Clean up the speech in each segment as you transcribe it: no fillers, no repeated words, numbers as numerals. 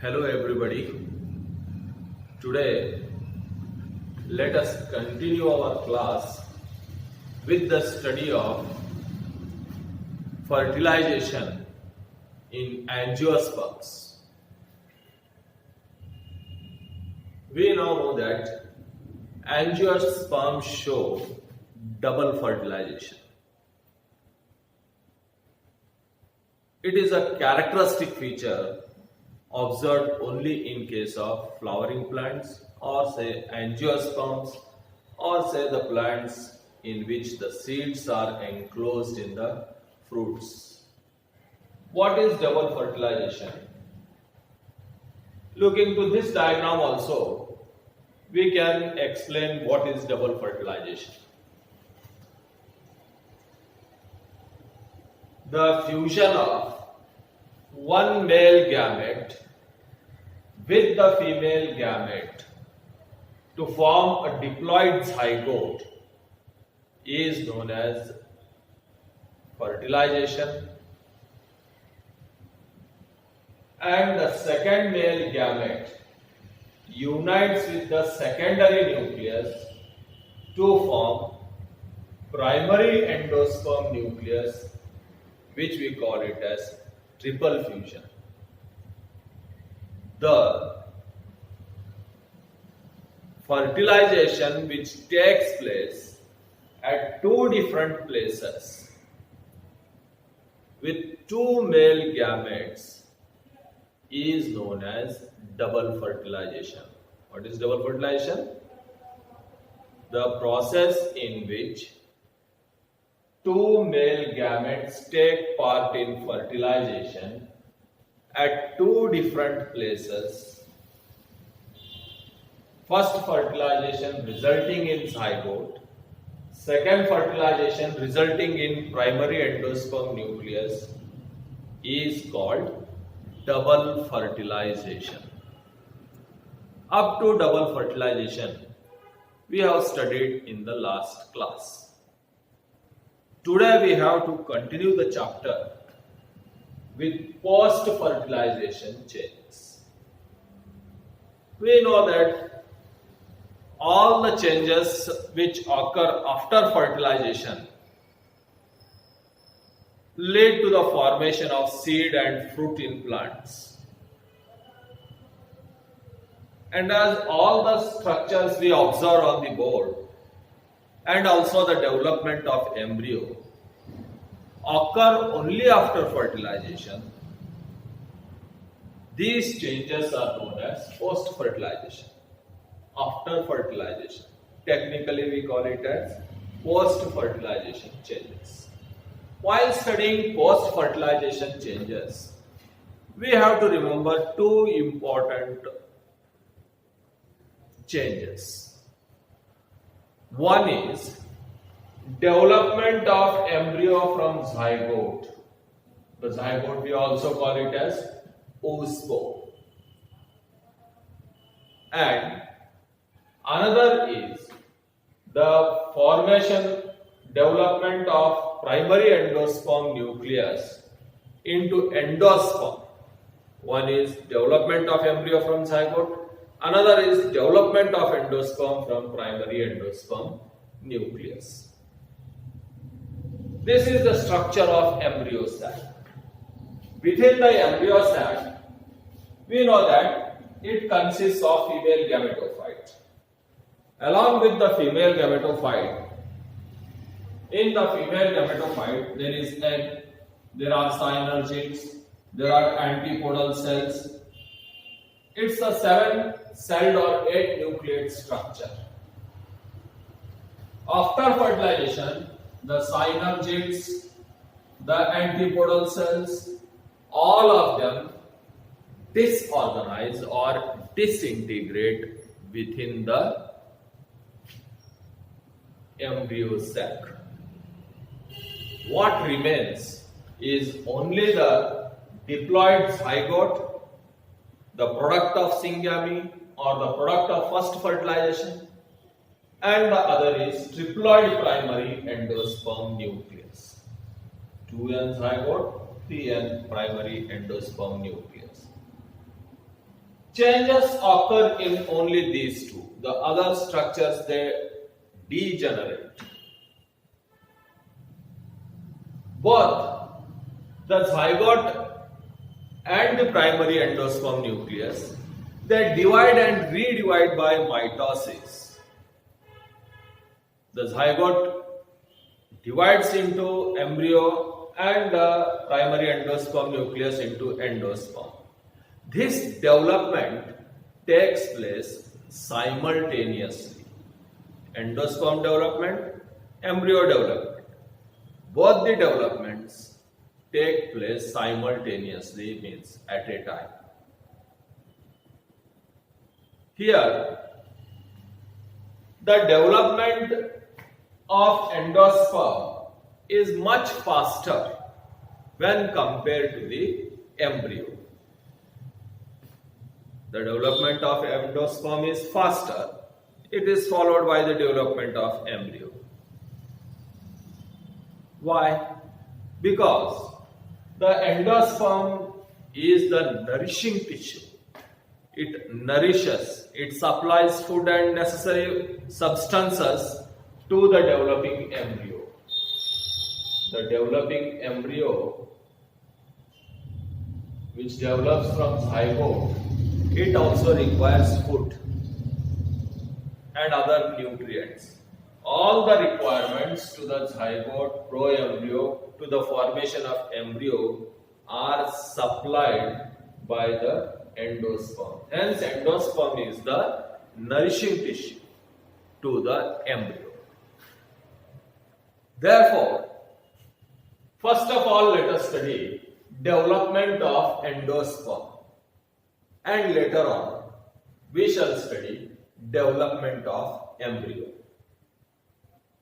Hello everybody. Today let us continue our class with the study of fertilization in angiosperms. We now know that angiosperms show double fertilization. It is a characteristic feature observed only in case of flowering plants or say angiosperms or say the plants in which the seeds are enclosed in the fruits. What is double fertilization? Looking to this diagram also, we can explain what is double fertilization. The fusion of one male gamete with the female gamete to form a diploid zygote is known as fertilization, and the second male gamete unites with the secondary nucleus to form primary endosperm nucleus, which we call it as triple fusion. The fertilization which takes place at two different places with two male gametes is known as double fertilization. What is double fertilization? The process in which two male gametes take part in fertilization at two different places. First fertilization resulting in zygote, second fertilization resulting in primary endosperm nucleus is called double fertilization. Up to double fertilization we have studied in the last class. Today we have to continue the chapter with post-fertilization changes. We know that all the changes which occur after fertilization lead to the formation of seed and fruit in plants. And as all the structures we observe on the board and also the development of embryo occur only after fertilization, these changes are known as post-fertilization. After fertilization, technically we call it as post-fertilization changes. While studying post-fertilization changes, we have to remember two important changes. One is development of embryo from zygote. The zygote we also call it as oospore. And another is the formation, development of primary endosperm nucleus into endosperm. One is development of embryo from zygote. Another is development of endosperm from primary endosperm nucleus. This is the structure of embryo sac. Within the embryo sac, we know that it consists of female gametophyte. Along with the female gametophyte, in the female gametophyte there is egg, there are synergids, there are antipodal cells. It's a 7-celled or 8-nucleate structure. After fertilization, the synergids, the antipodal cells, all of them disorganize or disintegrate within the embryo sac. What remains is only the diploid zygote, the product of syngamy or the product of first fertilization, and the other is triploid primary endosperm nucleus. 2n zygote, 3n primary endosperm nucleus. Changes occur in only these two. The other structures they degenerate. Both the zygote and the primary endosperm nucleus, they divide and redivide by mitosis. The zygote divides into embryo and the primary endosperm nucleus into endosperm. This development takes place simultaneously. Endosperm development, embryo development. Both the developments take place simultaneously, means at a time. Here, the development of endosperm is much faster when compared to the embryo. The development of endosperm is faster. It is followed by the development of embryo. Why? Because the endosperm is the nourishing tissue. It nourishes, it supplies food and necessary substances to the developing embryo. The developing embryo, which develops from zygote, it also requires food and other nutrients. All the requirements to the zygote, pro-embryo, to the formation of embryo are supplied by the endosperm. Hence, endosperm is the nourishing tissue to the embryo. Therefore, first of all, let us study development of endosperm. And later on, we shall study development of embryo.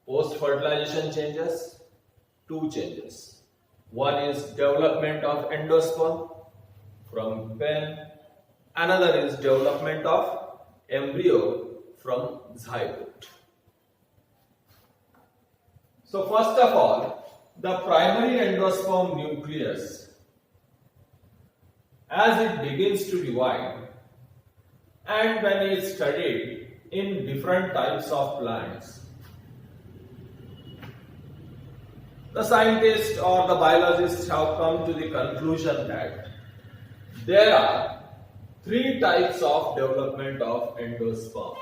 Post-fertilization changes, two changes. One is development of endosperm from pen. Another is development of embryo from zygote. So first of all, the primary endosperm nucleus, as it begins to divide, and when it is studied in different types of plants, the scientists or the biologists have come to the conclusion that there are three types of development of endosperm.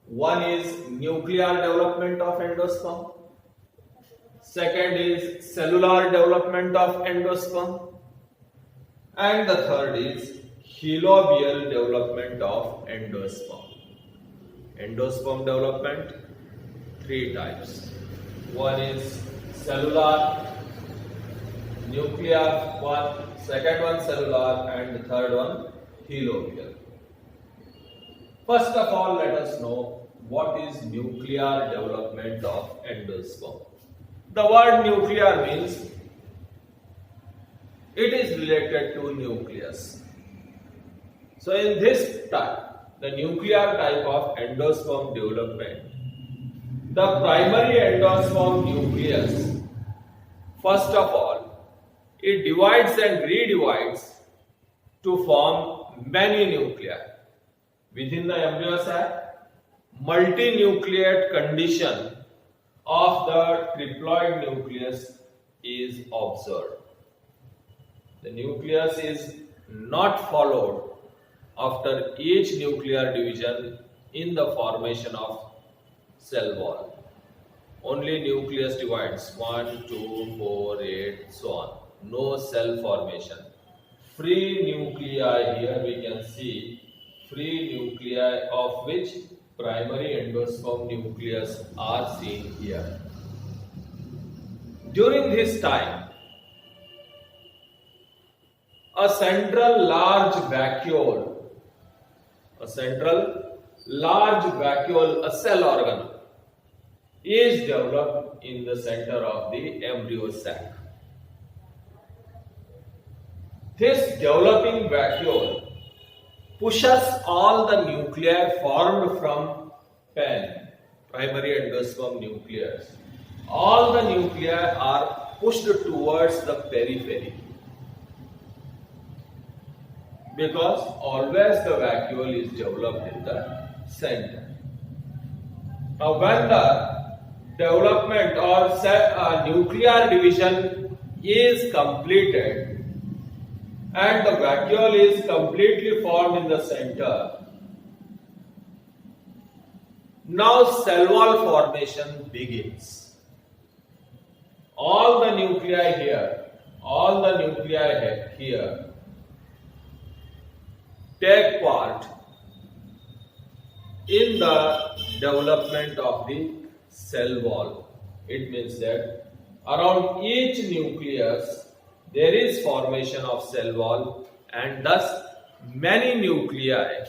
One is nuclear development of endosperm. Second is cellular development of endosperm. And the third is heliobiyal development of endosperm. Endosperm development, three types. One is cellular, nuclear one, second one cellular, and the third one heliobiyal. First of all, let us know what is nuclear development of endosperm. The word nuclear means it is related to nucleus. So in this type, the nuclear type of endosperm development, the primary endosperm nucleus, first of all, it divides and redivides to form many nuclei. Within the embryo sac, multinucleate condition of the triploid nucleus is observed. The nucleus is not followed after each nuclear division in the formation of cell wall. Only nucleus divides 1, 2, 4, 8, so on. No cell formation. Free nuclei, here we can see free nuclei of which primary endosperm nucleus are seen here. During this time, a central large vacuole, a cell organ is developed in the center of the embryo sac. This developing vacuole pushes all the nuclei formed from pen, primary endosperm nucleus. All the nuclei are pushed towards the periphery. because always the vacuole is developed in the center. Now, when the development or nuclear division is completed and the vacuole is completely formed in the center, now cell wall formation begins. All the nuclei here take part in the development of the cell wall. It means that around each nucleus there is formation of cell wall, and thus many nuclei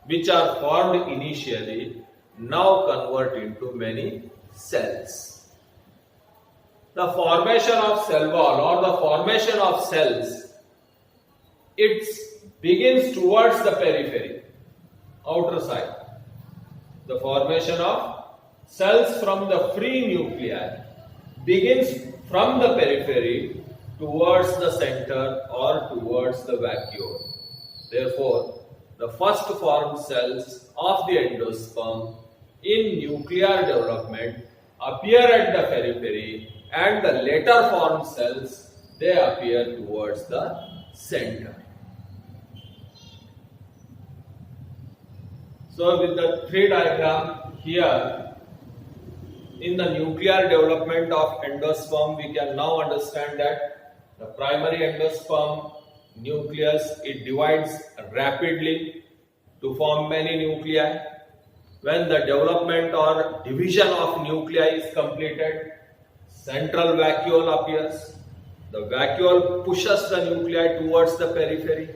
which are formed initially now convert into many cells. The formation of cell wall or the formation of cells, it begins towards the periphery, outer side. The formation of cells from the free nuclei begins from the periphery towards the center or towards the vacuole. Therefore, the first formed cells of the endosperm in nuclear development appear at the periphery, and the later formed cells, they appear towards the center. So with the tree diagram here, in the nuclear development of endosperm, we can now understand that the primary endosperm nucleus, it divides rapidly to form many nuclei. When the development or division of nuclei is completed, central vacuole appears. The vacuole pushes the nuclei towards the periphery.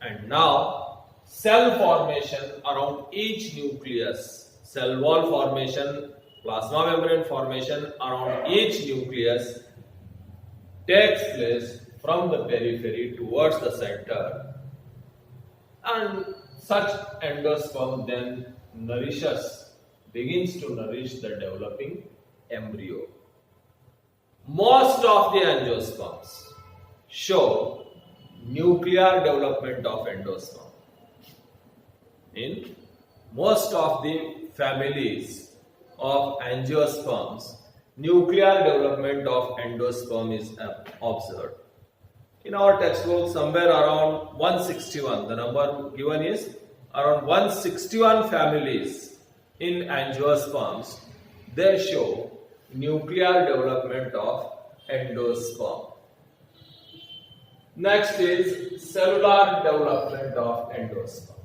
And now, cell formation around each nucleus, cell wall formation, plasma membrane formation around each nucleus takes place from the periphery towards the center, and such endosperm then begins to nourish the developing embryo. Most of the angiosperms show nuclear development of endosperm. In most of the families of angiosperms, nuclear development of endosperm is observed. In our textbook, somewhere around 161, the number given is around 161 families in angiosperms, they show nuclear development of endosperm. Next is cellular development of endosperm.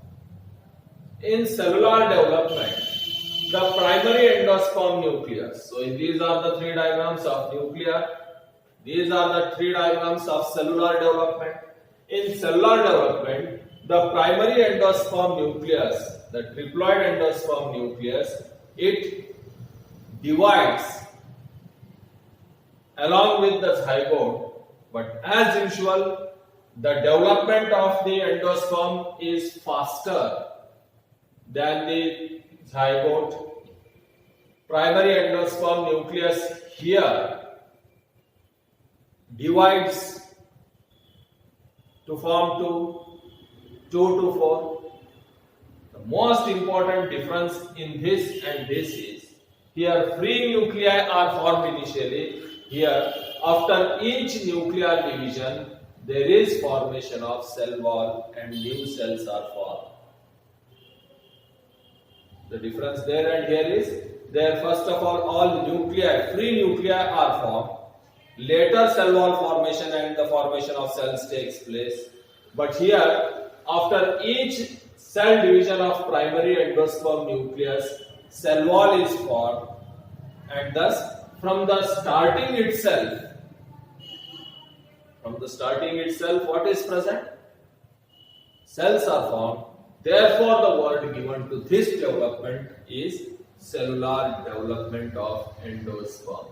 In cellular development, the primary endosperm nucleus. So these are the three diagrams of nuclear. These are the three diagrams of cellular development. In cellular development, the primary endosperm nucleus, the triploid endosperm nucleus, it divides along with the zygote. But as usual, the development of the endosperm is faster than the zygote. Primary endosperm nucleus here divides to form 2 to 4. The most important difference in this and this is, here free nuclei are formed initially. Here, after each nuclear division, there is formation of cell wall and new cells are formed. The difference there and here is, there first of all nuclei, free nuclei are formed. Later cell wall formation and the formation of cells takes place. But here, after each cell division of primary endosperm nucleus, cell wall is formed, and thus from the starting itself, what is present? Cells are formed. Therefore, the word given to this development is cellular development of endosperm.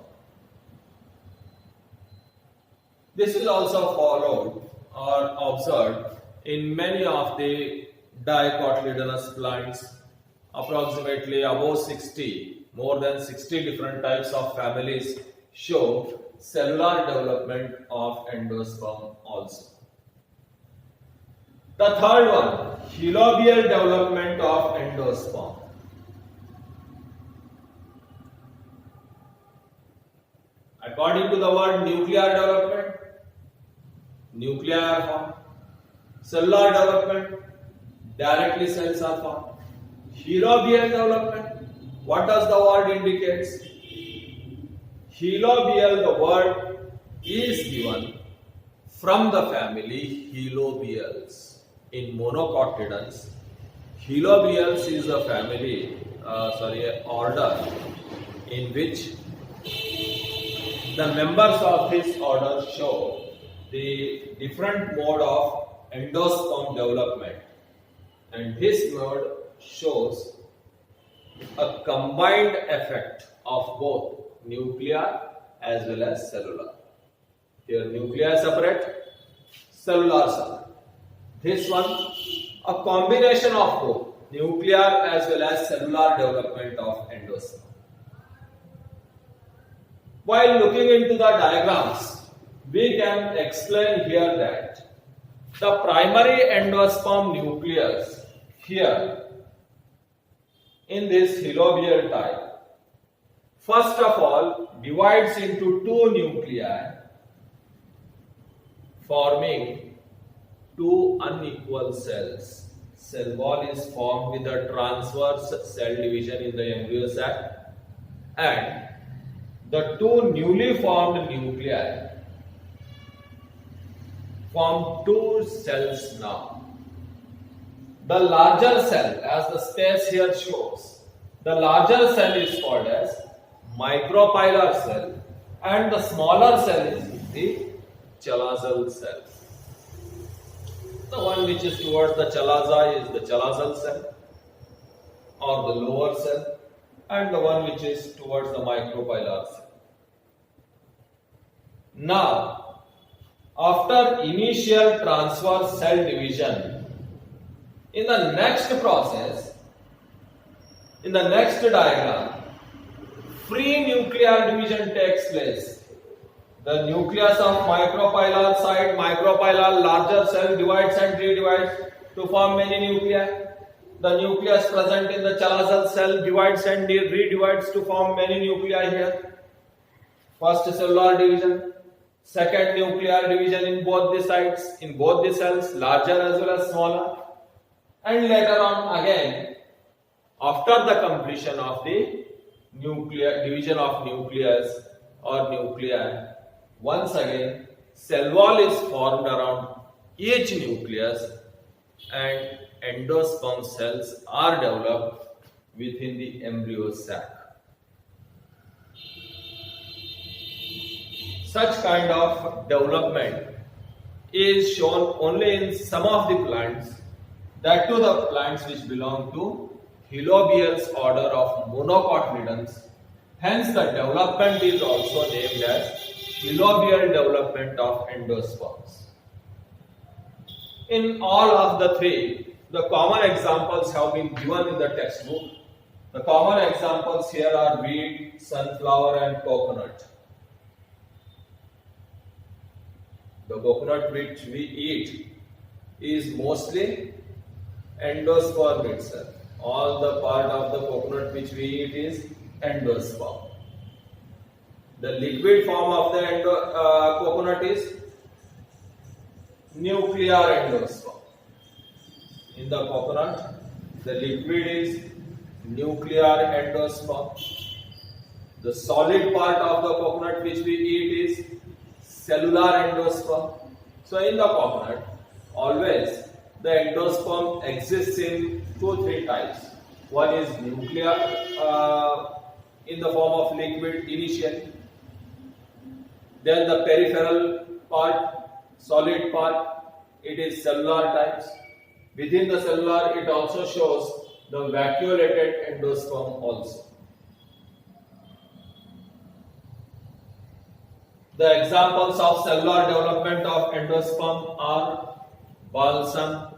This is also followed or observed in many of the dicotyledonous plants, approximately above 60, more than 60 different types of families show cellular development of endosperm also. The third one, helobial development of endosperm. According to the word nuclear development, nuclei are formed. Cellular development, directly cells are formed. Helobial development, what does the word indicates? Helobial, the word is given from the family Helobials. In Monocotydons, Helobials is a family, order in which the members of this order show the different mode of endosperm development, and this mode shows a combined effect of both nuclear as well as cellular. Here nuclear separate, cellular separate. This one, a combination of both nuclear as well as cellular development of endosperm. While looking into the diagrams, we can explain here that the primary endosperm nucleus here in this helobial type, first of all, divides into two nuclei, forming two unequal cells. Cell wall is formed with a transverse cell division in the embryo sac, and the two newly formed nuclei form two cells now. The larger cell, as the space here shows, the larger cell is called as micropylar cell, and the smaller cell is the chalazal cell. The one which is towards the chalaza is the chalazal cell or the lower cell, and the one which is towards the micropylar cell. Now, after initial transverse cell division, in the next process, in the next diagram, free nuclear division takes place. The nucleus of micropylar side, micropylar larger cell divides and redivides to form many nuclei. The nucleus present in the chalazal cell divides and redivides to form many nuclei here. First cellular division, second nuclear division in both the sides, in both the cells, larger as well as smaller. And later on again, after the completion of the division of nucleus or nuclei, once again cell wall is formed around each nucleus and endosperm cells are developed within the embryo sac. Such kind of development is shown only in some of the plants, that too the plants which belong to Helobials order of Monocotylidons. Hence the development is also named as Helobial development of endosperms. In all of the three, the common examples have been given in the textbook. The common examples here are wheat, sunflower and coconut. The coconut which we eat is mostly endosperm itself. All the part of the coconut which we eat is endosperm. The liquid form of the coconut is nuclear endosperm. In the coconut, the liquid is nuclear endosperm. The solid part of the coconut which we eat is cellular endosperm. So in the coconut, always the endosperm exists in 2-3 types. One is nuclear in the form of liquid initially. Then the peripheral part, solid part, it is cellular types. Within the cellular, it also shows the vacuolated endosperm also. The examples of cellular development of endosperm are balsam,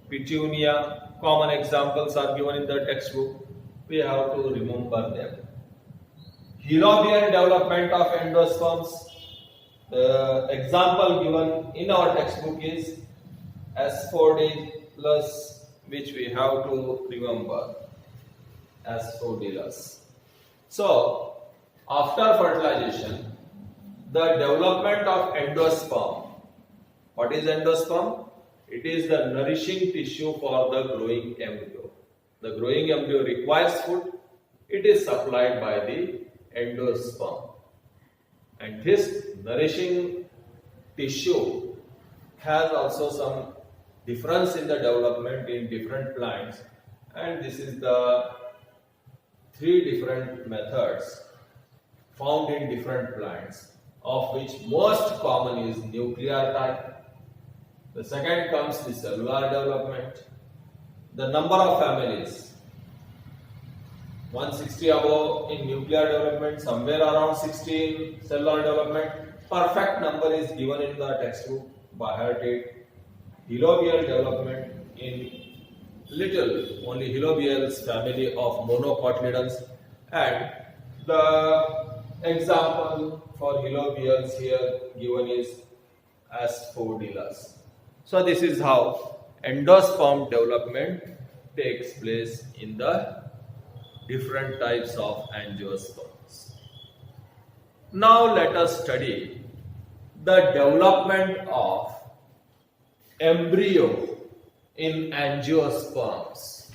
petunia. Common examples are given in the textbook. We have to remember them. Hilobian development of endosperms. The example given in our textbook is Asphodilus, which we have to remember. Asphodilus. So, after fertilization, the development of endosperm. What is endosperm? It is the nourishing tissue for the growing embryo. The growing embryo requires food. It is supplied by the endosperm. And this nourishing tissue has also some difference in the development in different plants, and this is the three different methods found in different plants, of which most common is nuclear type. The second comes the cellular development. The number of families 160 above in nuclear development, somewhere around 60 in cellular development. Perfect number is given in the textbook by heart it. Hilobial development in little, only Hilobials family of monocotyledons, and the example for Hilobials here given is Asphodilus. So this is how endosperm development takes place in the different types of angiosperms. Now let us study the development of embryo in angiosperms.